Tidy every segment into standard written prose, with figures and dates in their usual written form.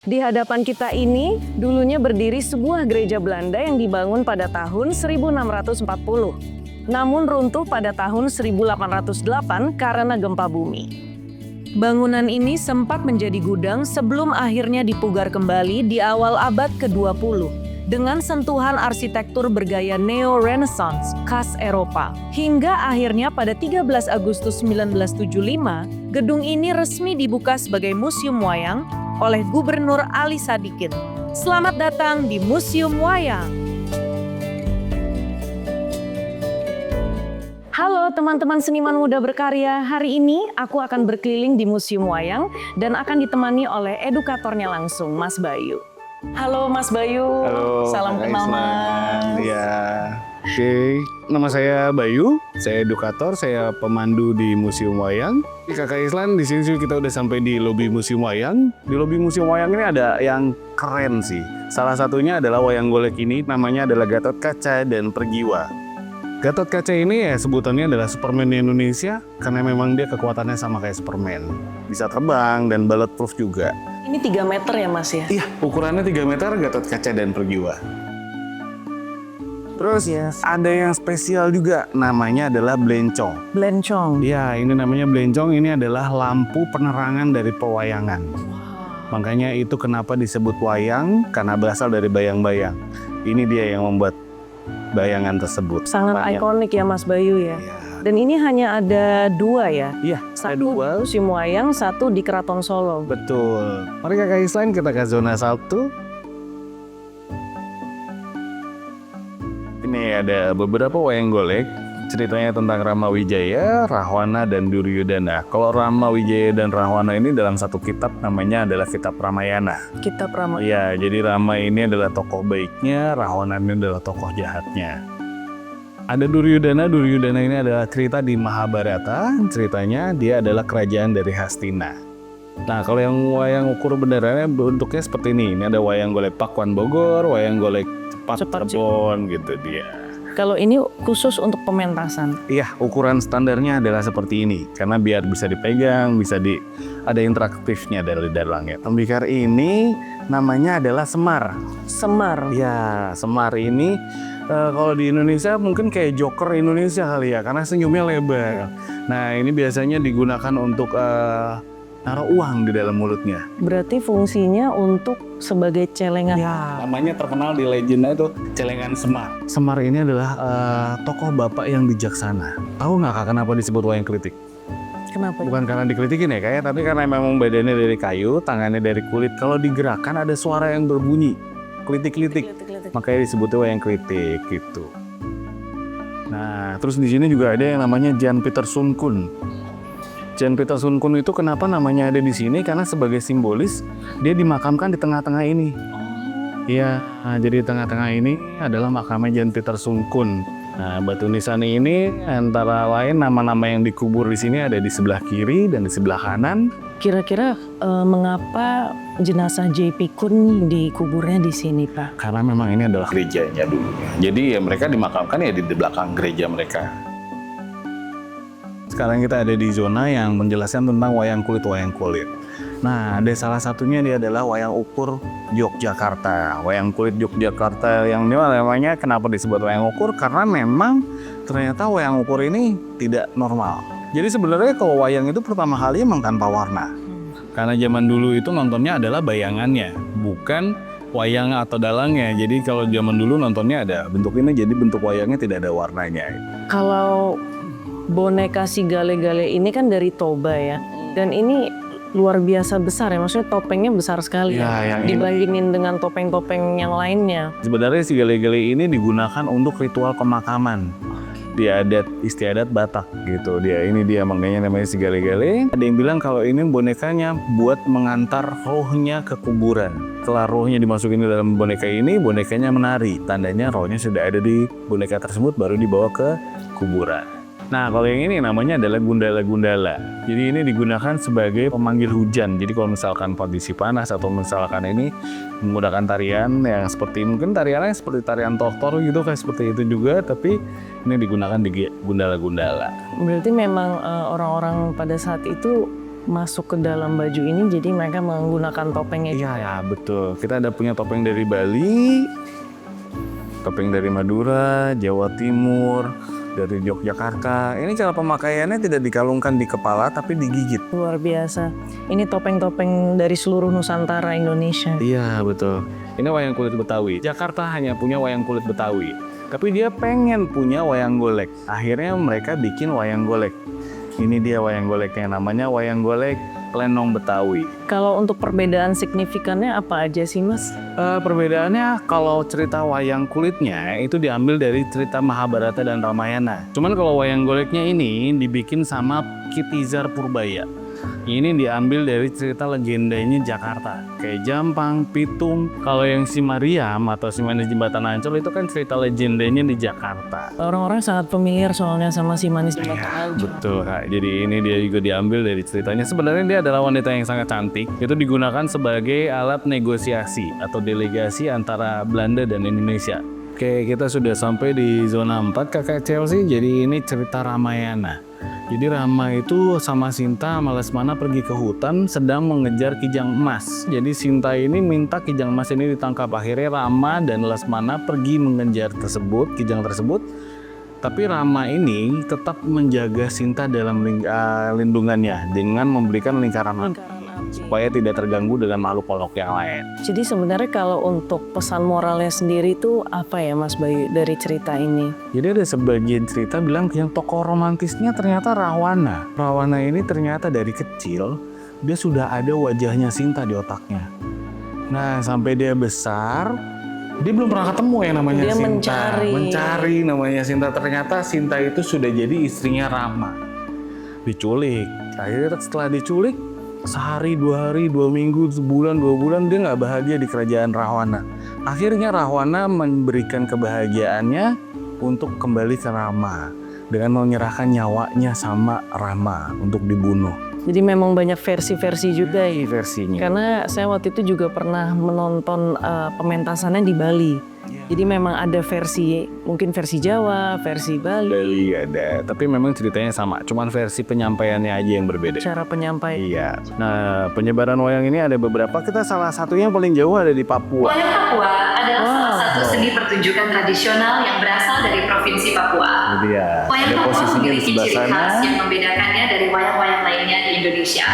Di hadapan kita ini, dulunya berdiri sebuah gereja Belanda yang dibangun pada tahun 1640. Namun runtuh pada tahun 1808 karena gempa bumi. Bangunan ini sempat menjadi gudang sebelum akhirnya dipugar kembali di awal abad ke-20 dengan sentuhan arsitektur bergaya neo-renaissance khas Eropa. Hingga akhirnya pada 13 Agustus 1975, gedung ini resmi dibuka sebagai museum wayang oleh Gubernur Ali Sadikin. Selamat datang di Museum Wayang. Halo teman-teman seniman muda berkarya, hari ini aku akan berkeliling di Museum Wayang dan akan ditemani oleh edukatornya langsung, Mas Bayu. Halo Mas Bayu, halo, salam kenal Mas. Ya, oke. Nama saya Bayu, saya edukator, saya pemandu di Museum Wayang. Kakak Islan, di sini kita udah sampai di lobi Museum Wayang. Di lobi Museum Wayang ini ada yang keren sih. Salah satunya adalah wayang golek ini, namanya adalah Gatotkaca dan Pergiwa. Gatotkaca ini ya sebutannya adalah Superman di Indonesia karena memang dia kekuatannya sama kayak Superman. Bisa terbang dan bulletproof juga. Ini 3 meter ya Mas ya? Iya, ukurannya 3 meter Gatotkaca dan Pergiwa. Terus ya, ada yang spesial juga, namanya adalah Blencong. Blencong. Ya, ini namanya Blencong, ini adalah lampu penerangan dari pewayangan. Makanya itu kenapa disebut wayang, karena berasal dari bayang-bayang. Ini dia yang membuat bayangan tersebut. Sangat ikonik ya Mas Bayu ya. Ya. Dan ini hanya ada 2 ya? Iya, Satu ada di 2. Museum Wayang, satu di Keraton Solo. Betul. Mari kakak Islan kita ke zona 1. Ini ada beberapa wayang golek, ceritanya tentang Rama Wijaya, Rahwana, dan Duryodhana. Kalau Rama Wijaya dan Rahwana ini dalam satu kitab namanya adalah Kitab Ramayana. Kitab Ramayana. Ya, jadi Rama ini adalah tokoh baiknya, Rahwana ini adalah tokoh jahatnya. Ada Duryodhana, Duryodhana ini adalah cerita di Mahabharata, ceritanya dia adalah kerajaan dari Hastina. Nah, kalau yang wayang ukur benerannya bentuknya seperti ini. Ini ada wayang golek Pakuan Bogor, wayang golek Cepat Cirebon gitu dia. Kalau ini khusus untuk pementasan. Iya, ukuran standarnya adalah seperti ini. Karena biar bisa dipegang, ada interaktifnya dari dalangnya. Tembikar ini namanya adalah Semar. Semar. Ya, Semar ini kalau di Indonesia mungkin kayak Joker Indonesia kali ya, karena senyumnya lebar. Nah, ini biasanya digunakan untuk naruh uang di dalam mulutnya. Berarti fungsinya untuk sebagai celengan. Ya, namanya terkenal di legendnya itu celengan Semar. Semar ini adalah tokoh bapak yang bijaksana. Tahu nggak Kak kenapa disebut wayang klitik? Kenapa? Bukan karena dikelitikin ya kayak, tapi karena memang badannya dari kayu, tangannya dari kulit. Kalau digerakkan ada suara yang berbunyi, klitik-klitik. Makanya disebutnya wayang klitik gitu. Nah, terus di sini juga ada yang namanya Jan Pieter Soenkun. Jan Pieter Soenkun itu kenapa namanya ada di sini? Karena sebagai simbolis dia dimakamkan di tengah-tengah ini. Iya, jadi di tengah-tengah ini adalah makamnya Jan Pieter Soenkun. Nah, batu nisan ini antara lain nama-nama yang dikubur di sini ada di sebelah kiri dan di sebelah kanan. Kira-kira mengapa jenazah JP Kun dikuburnya di sini, Pak? Karena memang ini adalah gerejanya dulu. Jadi ya mereka dimakamkan ya di belakang gereja mereka. Sekarang kita ada di zona yang menjelaskan tentang wayang kulit. Nah, ada salah satunya dia adalah wayang ukur Yogyakarta. Wayang kulit Yogyakarta yang ini namanya kenapa disebut wayang ukur? Karena memang ternyata wayang ukur ini tidak normal. Jadi sebenarnya kalau wayang itu pertama kali emang tanpa warna. Karena zaman dulu itu nontonnya adalah bayangannya, bukan wayang atau dalangnya. Jadi kalau zaman dulu nontonnya ada bentuk ini, jadi bentuk wayangnya tidak ada warnanya. Kalau boneka si gale-gale ini kan dari Toba ya, dan ini luar biasa besar ya, maksudnya topengnya besar sekali ya, dibandingin dengan topeng-topeng yang lainnya. Sebenarnya si gale-gale ini digunakan untuk ritual pemakaman di adat istiadat Batak gitu. Dia makanya namanya si gale-gale. Ada yang bilang kalau ini bonekanya buat mengantar rohnya ke kuburan. Setelah rohnya dimasukin ke dalam boneka ini, bonekanya menari. Tandanya rohnya sudah ada di boneka tersebut baru dibawa ke kuburan. Nah, kalau yang ini namanya adalah gundala-gundala. Jadi ini digunakan sebagai pemanggil hujan. Jadi kalau misalkan kondisi panas atau misalkan ini menggunakan tarian yang seperti mungkin tariannya seperti tarian tortor gitu kayak seperti itu juga, tapi ini digunakan di gundala-gundala. Berarti memang orang-orang pada saat itu masuk ke dalam baju ini, jadi mereka menggunakan topengnya. Iya ya betul. Kita ada punya topeng dari Bali, topeng dari Madura, Jawa Timur, dari Yogyakarta. Ini cara pemakaiannya tidak dikalungkan di kepala tapi digigit. Luar biasa. Ini topeng-topeng dari seluruh Nusantara Indonesia. Iya betul. Ini wayang kulit Betawi. Jakarta hanya punya wayang kulit Betawi, tapi dia pengen punya wayang golek. Akhirnya mereka bikin wayang golek. Ini dia wayang goleknya, namanya wayang golek Lenong Betawi. Kalau untuk perbedaan signifikannya apa aja sih, Mas? Perbedaannya kalau cerita wayang kulitnya itu diambil dari cerita Mahabharata dan Ramayana. Cuman kalau wayang goleknya ini dibikin sama Kitizar Purbaya. Ini diambil dari cerita legendanya Jakarta. Kayak Jampang, Pitung. Kalau yang si Mariam atau si Manis Jembatan Ancol itu kan cerita legendanya di Jakarta. Orang-orang sangat familiar soalnya sama si Manis Jembatan Ancol. Betul Kak. Jadi ini dia juga diambil dari ceritanya. Sebenarnya dia adalah wanita yang sangat cantik. Itu digunakan sebagai alat negosiasi atau delegasi antara Belanda dan Indonesia. Oke, kita sudah sampai di zona 4 Kakak Chelsea. Jadi ini cerita Ramayana. Jadi Rama itu sama Sinta sama Lesmana pergi ke hutan sedang mengejar kijang emas. Jadi Sinta ini minta kijang emas ini ditangkap. Akhirnya Rama dan Lesmana pergi mengejar kijang tersebut. Tapi Rama ini tetap menjaga Sinta dalam lindungannya dengan memberikan lingkaran api supaya tidak terganggu dengan makhluk-makhluk yang lain. Jadi sebenarnya kalau untuk pesan moralnya sendiri itu apa ya, Mas Bayu, dari cerita ini? Jadi ada sebagian cerita bilang yang tokoh romantisnya ternyata Rahwana. Rahwana ini ternyata dari kecil dia sudah ada wajahnya Sinta di otaknya. Nah sampai dia besar dia belum pernah ketemu yang namanya Dia Sinta. Mencari namanya Sinta. Ternyata Sinta itu sudah jadi istrinya Rama. Diculik. Akhirnya setelah diculik sehari, 2 hari, 2 minggu, sebulan, 2 bulan dia nggak bahagia di kerajaan Rahwana. Akhirnya Rahwana memberikan kebahagiaannya untuk kembali ke Rama dengan menyerahkan nyawanya sama Rama untuk dibunuh. Jadi memang banyak versi-versi juga ya versinya. Karena saya waktu itu juga pernah menonton pementasannya di Bali. Jadi memang ada versi, mungkin versi Jawa, versi Bali. Bali ada, tapi memang ceritanya sama, cuman versi penyampaiannya aja yang berbeda. Cara penyampaian. Iya. Nah, penyebaran wayang ini ada beberapa. Kita salah satunya yang paling jauh ada di Papua. Wayang Papua adalah salah satu seni pertunjukan tradisional yang berasal dari Provinsi Papua. Jadi ya, Wayang ada Papua posisinya di memiliki sebelah ciri sana. khas yang membedakannya dari wayang-wayang lainnya di Indonesia.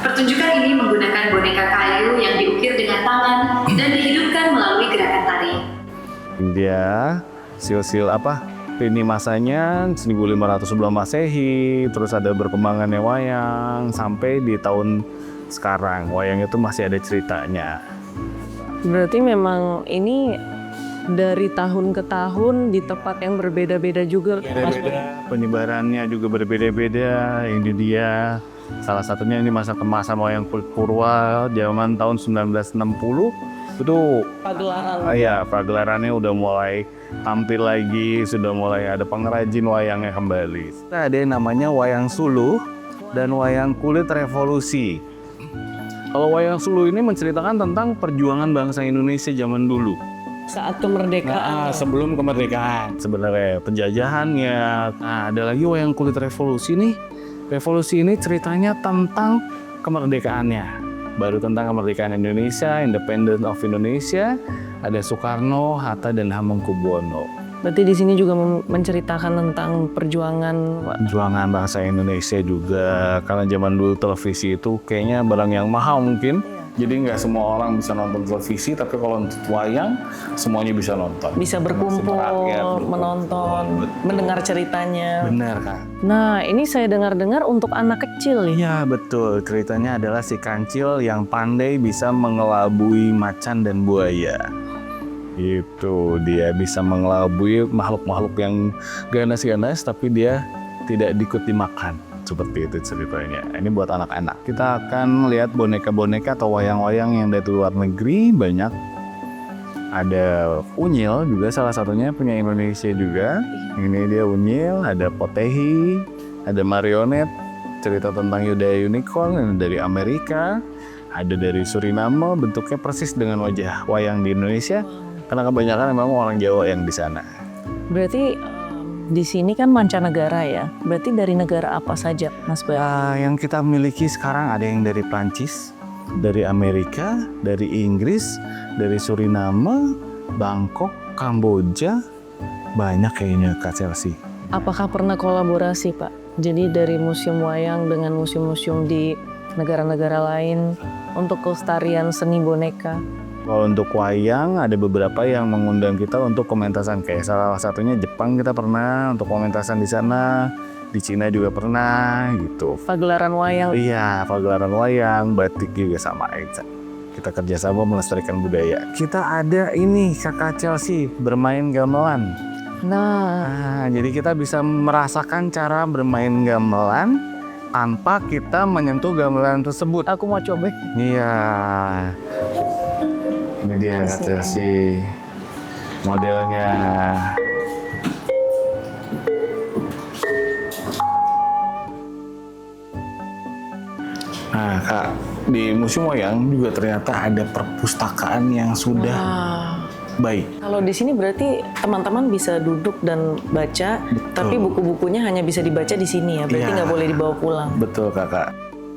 Pertunjukan ini menggunakan boneka kayu yang diukir dengan tangan dan dihidupkan melalui gerakan tari. Dia sil-sil lini masanya 1500 sebelum Masehi, terus ada berkembangannya wayang sampai di tahun sekarang. Wayang itu masih ada ceritanya. Berarti memang ini dari tahun ke tahun di tempat yang berbeda-beda juga. Mas Bayu. Penyebarannya juga berbeda-beda. Ini dia salah satunya ini masa kemasan wayang kulit Purwa zaman tahun 1960. Itu pagelarannya udah mulai tampil lagi, sudah mulai ada pengrajin wayangnya kembali. Ada yang namanya wayang suluh dan wayang kulit revolusi. Kalau wayang suluh ini menceritakan tentang perjuangan bangsa Indonesia zaman dulu. Saat kemerdekaan. Sebelum kemerdekaan sebenarnya penjajahannya. Nah, ada lagi wayang kulit revolusi nih. Revolusi ini ceritanya tentang kemerdekaannya. Baru tentang kemerdekaan Indonesia, Independence of Indonesia, ada Soekarno, Hatta, dan Hamengkubuwono. Berarti di sini juga menceritakan tentang perjuangan bangsa Indonesia juga, karena zaman dulu televisi itu kayaknya barang yang mahal mungkin. Jadi nggak semua orang bisa nonton televisi, tapi kalau untuk wayang semuanya bisa nonton. Bisa berkumpul, menonton, mendengar ceritanya. Benar Kak. Nah, ini saya dengar-dengar untuk anak kecil nih. Iya betul, ceritanya adalah si kancil yang pandai bisa mengelabui macan dan buaya. Itu dia bisa mengelabui makhluk-makhluk yang ganas-ganas, tapi dia tidak diikut dimakan. Seperti itu ceritanya. Ini buat anak-anak. Kita akan lihat boneka-boneka atau wayang-wayang yang dari luar negeri banyak. Ada Unyil juga salah satunya punya Indonesia juga. Ini dia Unyil, ada Potehi, ada marionet, cerita tentang Yudaya Unicorn yang dari Amerika, ada dari Suriname, bentuknya persis dengan wajah wayang di Indonesia. Karena kebanyakan memang orang Jawa yang di sana. Berarti Di sini kan mancanegara ya, berarti dari negara apa saja, Mas Bay? Yang kita miliki sekarang ada yang dari Prancis, dari Amerika, dari Inggris, dari Suriname, Bangkok, Kamboja, banyak kayaknya Kak Chelsea. Apakah pernah kolaborasi, Pak? Jadi dari museum wayang dengan museum-museum di negara-negara lain untuk kelestarian seni boneka? Kalau untuk wayang ada beberapa yang mengundang kita untuk pementasan, kayak salah satunya Jepang kita pernah untuk pementasan di sana, di Cina juga pernah gitu. Pagelaran wayang. Iya, pagelaran wayang, batik juga sama. Kita kerjasama melestarikan budaya. Kita ada ini Kakak Chelsea bermain gamelan. Nah, jadi kita bisa merasakan cara bermain gamelan tanpa kita menyentuh gamelan tersebut. Aku mau coba. Iya. Ini dia Kak Chelsea modelnya. Nah Kak, di Museum Wayang juga ternyata ada perpustakaan yang sudah baik. Kalau di sini berarti teman-teman bisa duduk dan baca, tapi buku-bukunya hanya bisa dibaca di sini ya, berarti Iya. nggak boleh dibawa pulang. Betul Kakak.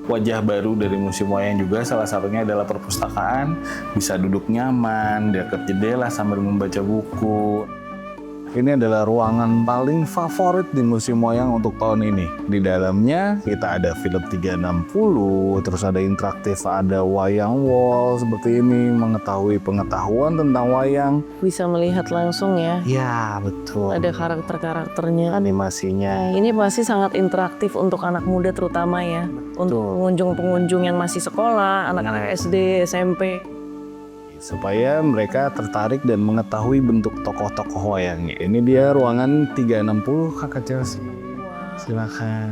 Wajah baru dari Museum Wayang juga salah satunya adalah perpustakaan. Bisa duduk nyaman, dekat jendela sambil membaca buku. Ini adalah ruangan paling favorit di Museum Wayang untuk tahun ini. Di dalamnya kita ada film 360, terus ada interaktif, ada wayang wall seperti ini, mengetahui pengetahuan tentang wayang. Bisa melihat langsung ya, Ya betul. ada karakter-karakternya. Animasinya. Ini pasti sangat interaktif untuk anak muda terutama ya. Untuk pengunjung-pengunjung yang masih sekolah, anak-anak SD, SMP. Supaya mereka tertarik dan mengetahui bentuk tokoh-tokoh wayangnya. Ini dia ruangan 360 Kakak Chelsea. Silakan.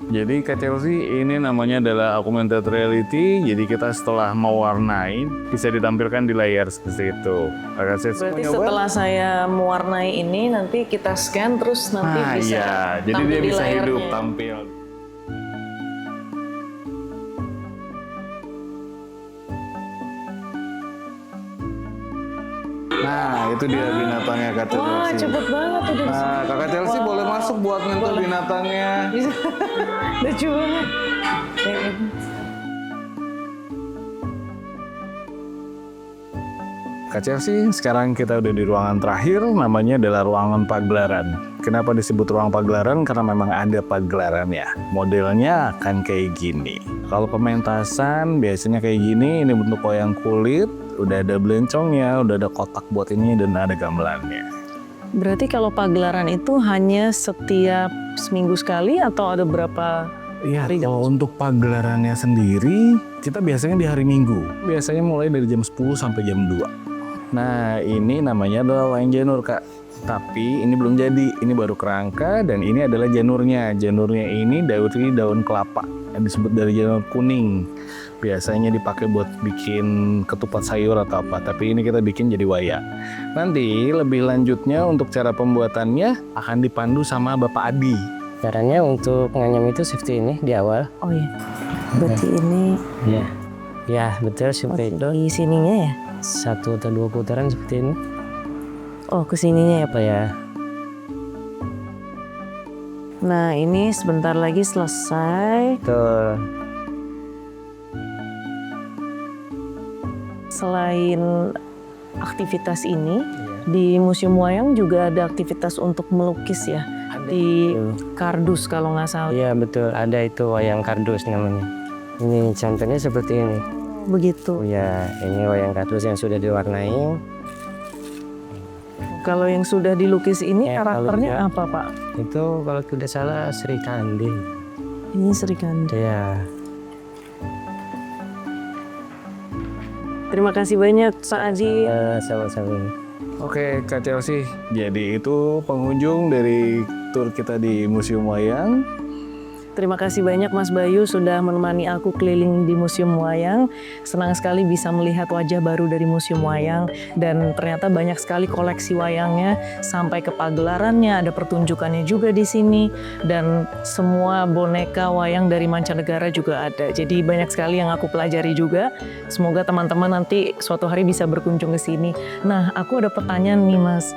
Jadi Kak Chelsea, ini namanya adalah augmented reality. Jadi kita setelah mewarnai bisa ditampilkan di layar seperti itu. Kakak Chelsea Berarti mau nyoba? setelah saya mewarnai ini, nanti kita scan terus nanti Nah bisa iya, jadi tampil dia di bisa layarnya. hidup tampil. Nah itu dia binatangnya Kak Chelsea. Wah, cepet banget udah. Nah Kakak Chelsea boleh masuk buat nyentuh binatangnya. Bisa. Lucu banget. Kak Chelsea, sekarang kita udah di ruangan terakhir, namanya adalah ruangan pagelaran. Kenapa disebut ruang pagelaran? Karena memang ada pagelaran ya. Modelnya akan kayak gini. Kalau pementasan biasanya kayak gini, ini bentuk wayang kulit, udah ada belencongnya, udah ada kotak buat ini, dan ada gamelannya. Berarti kalau pagelaran itu hanya setiap seminggu sekali atau ada berapa? Iya, kalau untuk pagelarannya sendiri, kita biasanya di hari Minggu. Biasanya mulai dari jam 10 sampai jam 2. Nah, ini namanya adalah wayang janur, Kak. Tapi ini belum jadi, ini baru kerangka dan ini adalah janurnya. Janurnya ini dari daun kelapa yang disebut dari janur kuning. Biasanya dipakai buat bikin ketupat sayur atau apa, tapi ini kita bikin jadi wayang. Nanti lebih lanjutnya untuk cara pembuatannya akan dipandu sama Bapak Adi. Caranya untuk nganyam itu seperti ini di awal. Oh iya. Berarti ini Ya. Ya, betul seperti itu. di sininya ya? 1 atau 2 putaran seperti ini. Oh, ke sininya ya, Pak. Ya, Nah, ini sebentar lagi selesai. betul. Selain aktivitas ini, di Museum Wayang juga ada aktivitas untuk melukis ya. Di kardus kalau nggak salah. Iya, betul. Ada itu wayang kardus namanya. Ini contohnya seperti ini. Begitu. Ya, ini wayang kardus yang sudah diwarnai. Kalau yang sudah dilukis ini Ya, kalau karakternya dia- apa, Pak? Itu kalau tidak salah Sri Kandi. Ini Sri Kandi. Ya. Terima kasih banyak, Pak Aji. Sama-sama. Oke, Kak Chelsea. Jadi itu pengunjung dari tur kita di Museum Wayang. Terima kasih banyak Mas Bayu sudah menemani aku keliling di Museum Wayang. Senang sekali bisa melihat wajah baru dari Museum Wayang dan ternyata banyak sekali koleksi wayangnya sampai ke pagelarannya, ada pertunjukannya juga di sini dan semua boneka wayang dari mancanegara juga ada. Jadi banyak sekali yang aku pelajari juga. Semoga teman-teman nanti suatu hari bisa berkunjung ke sini. Nah, aku ada pertanyaan nih Mas,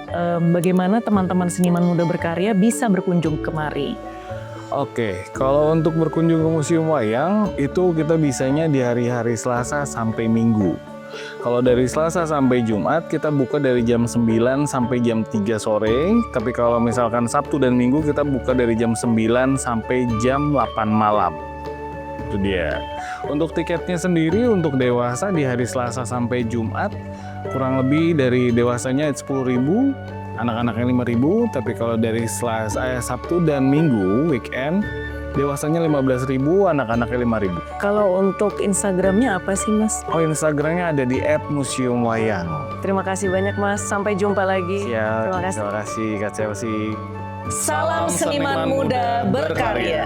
bagaimana teman-teman seniman muda berkarya bisa berkunjung kemari? Oke, kalau untuk berkunjung ke Museum Wayang, itu kita bisanya di hari-hari Selasa sampai Minggu. Kalau dari Selasa sampai Jumat, kita buka dari jam 9 sampai jam 3 sore. Tapi kalau misalkan Sabtu dan Minggu, kita buka dari jam 9 sampai jam 8 malam. Itu dia. Untuk tiketnya sendiri, untuk dewasa di hari Selasa sampai Jumat, kurang lebih dari dewasanya 10.000. Anak-anaknya 5.000, tapi kalau dari Sabtu dan Minggu weekend dewasanya 15.000, anak-anaknya 5.000. Kalau untuk Instagramnya apa sih Mas? Oh, Instagramnya ada di @museumwayang. Terima kasih banyak Mas, sampai jumpa lagi. Siap, Terima kasih. terima kasih Kak Chelsea. Salam seniman muda berkarya.